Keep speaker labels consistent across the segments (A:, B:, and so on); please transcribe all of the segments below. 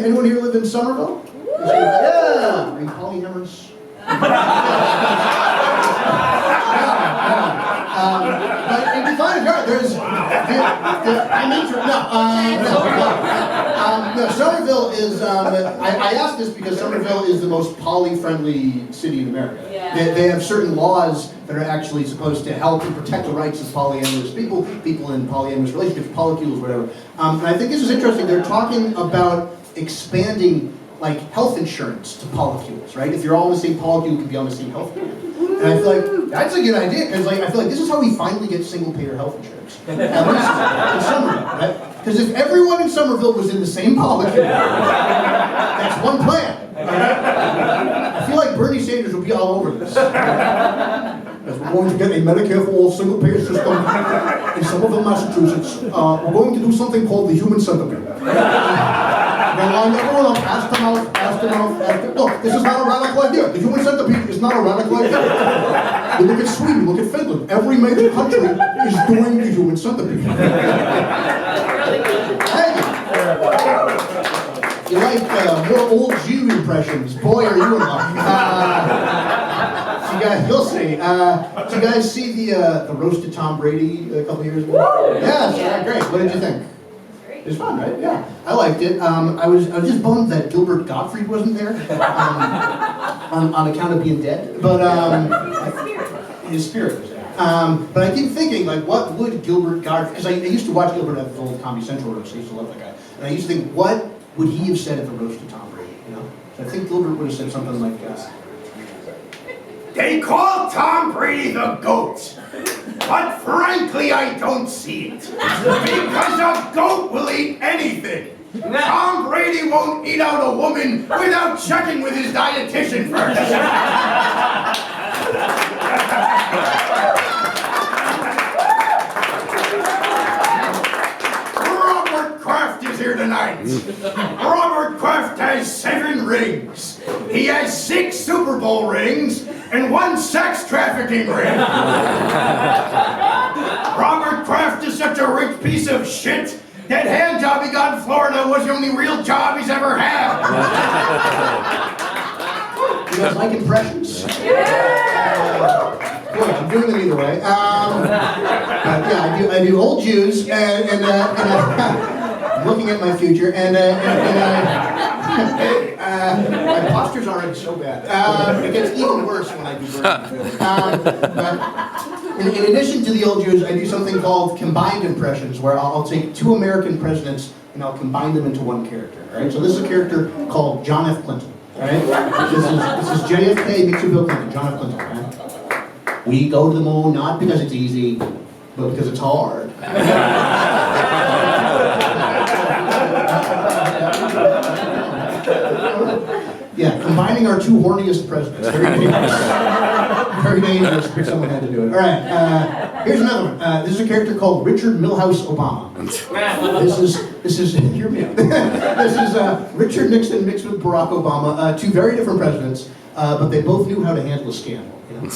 A: Anyone here live in Somerville? Yeah. Are you polyamorous? But in Defiant Heart, there's Somerville is. I asked this because Somerville is the most poly-friendly city in America.
B: Yeah.
A: They have certain laws that are actually supposed to help and protect the rights of polyamorous people in polyamorous relationships, polycules, whatever. And I think this is interesting. They're talking about expanding like health insurance to polycules, right? If you're all in the same polycule, you can be on the same health plan. And I feel like that's a good idea because like I feel like this is how we finally get single-payer health insurance. At least in Somerville, right? Because if everyone in Somerville was in the same polycule, that's one plan. Right? I feel like Bernie Sanders will be all over this. As we're going to get a Medicare for all single-payer system in Somerville, Massachusetts. We're going to do something called the human centipede. They line everyone up, ask them out. Look, this is not a radical idea. The human centipede is not a radical idea. You look at Sweden, look at Finland. Every major country is doing the human centipede. Hey! You like more old Jew impressions? Boy, are you in luck. You'll see. Did you guys see the roasted Tom Brady a couple years ago? Yeah, great. What did you think? It was fun, right? Yeah, I liked it. I was just bummed that Gilbert Gottfried wasn't there on account of being dead. But his spirit was there. But I keep thinking, like, what would Gilbert Gottfried? Because I used to watch Gilbert at the old Comedy Central roast. I used to love that guy. And I used to think, what would he have said at the roast of Tom Brady? You know? So I think Gilbert would have said something like,
C: "They call Tom Brady the GOAT. But frankly, I don't see it. Because a goat will eat anything. Tom Brady won't eat out a woman without checking with his dietitian first." Robert Kraft is here tonight. Robert Kraft has 7 rings. He has 6 Super Bowl rings and 1 sex trafficking ring. Robert Kraft is such a rich piece of shit that hand job he got in Florida was the only real job he's ever had.
A: you guys like impressions? Boy, I'm doing them either way. I do old Jews, and I'm looking at my future, and my posture's already so bad. It gets even worse when I do Bernie. In addition to the old Jews, I do something called combined impressions, where I'll take 2 American presidents and I'll combine them into one character. All right? So this is a character called John F. Clinton. All right? This is JFK mixed with Bill Clinton, John F. Clinton. Right? We go to the moon not because it's easy, but because it's hard. Yeah, combining our 2 horniest presidents. Very dangerous. Very dangerous, but someone had to do it. All right, here's another one. This is a character called Richard Milhouse Obama. This is hear me out. This is Richard Nixon mixed with Barack Obama. 2 very different presidents, but they both knew how to handle a scandal. You know?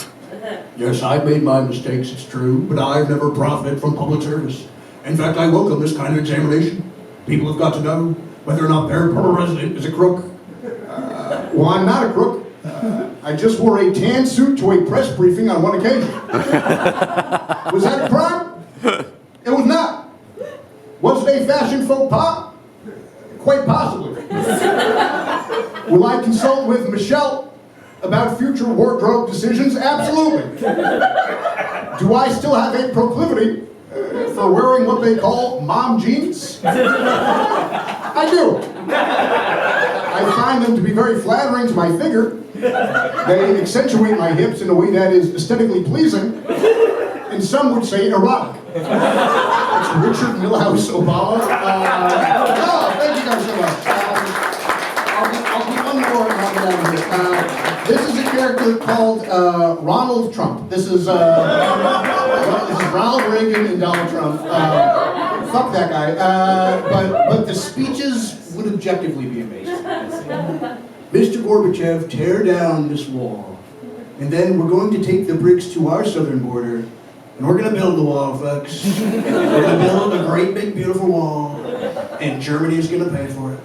A: Yes, I've made my mistakes, it's true, but I've never profited from public service. In fact, I welcome this kind of examination. People have got to know whether or not their president is a crook. Well, I'm not a crook. I just wore a tan suit to a press briefing on one occasion. Was that a crime? It was not. Was it a fashion faux pas? Quite possibly. Will I consult with Michelle about future wardrobe decisions? Absolutely. Do I still have a proclivity for wearing what they call mom jeans? I do. I find them to be very flattering to my figure. They accentuate my hips in a way that is aesthetically pleasing, and some would say erotic. It's Richard Milhouse Obama. Thank you guys so much. I'll do one more and I'll get out of here. This is a character called Ronald Trump. This is Ronald Reagan and Donald Trump. Fuck that guy. But the speeches would objectively be amazing. Mr. Gorbachev, tear down this wall. And then we're going to take the bricks to our southern border, and we're going to build the wall, folks. We're going to build a great, big, beautiful wall, and Germany is going to pay for it.